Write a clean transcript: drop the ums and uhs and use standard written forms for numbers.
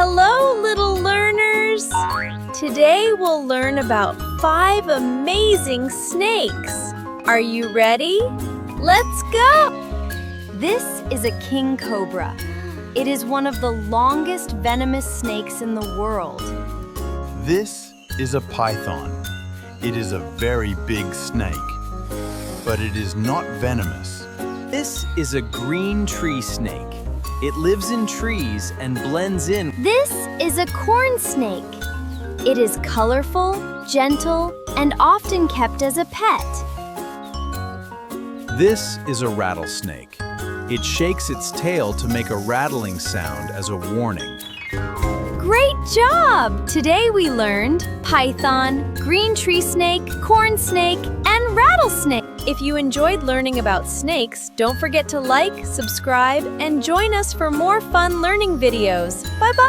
Hello, little learners! Today we'll learn about 5 amazing snakes. Are you ready? Let's go! This is a king cobra. It is one of the longest venomous snakes in the world. This is a python. It is a very big snake, but it is not venomous. This is a green tree snake. It lives in trees and blends in. This is a corn snake. It is colorful, gentle, and often kept as a pet. This is a rattlesnake. It shakes its tail to make a rattling sound as a warning. Great job! Today we learned python, green tree snake, corn snake, and rattlesnake. If you enjoyed learning about snakes, don't forget to like, subscribe, and join us for more fun learning videos. Bye-bye!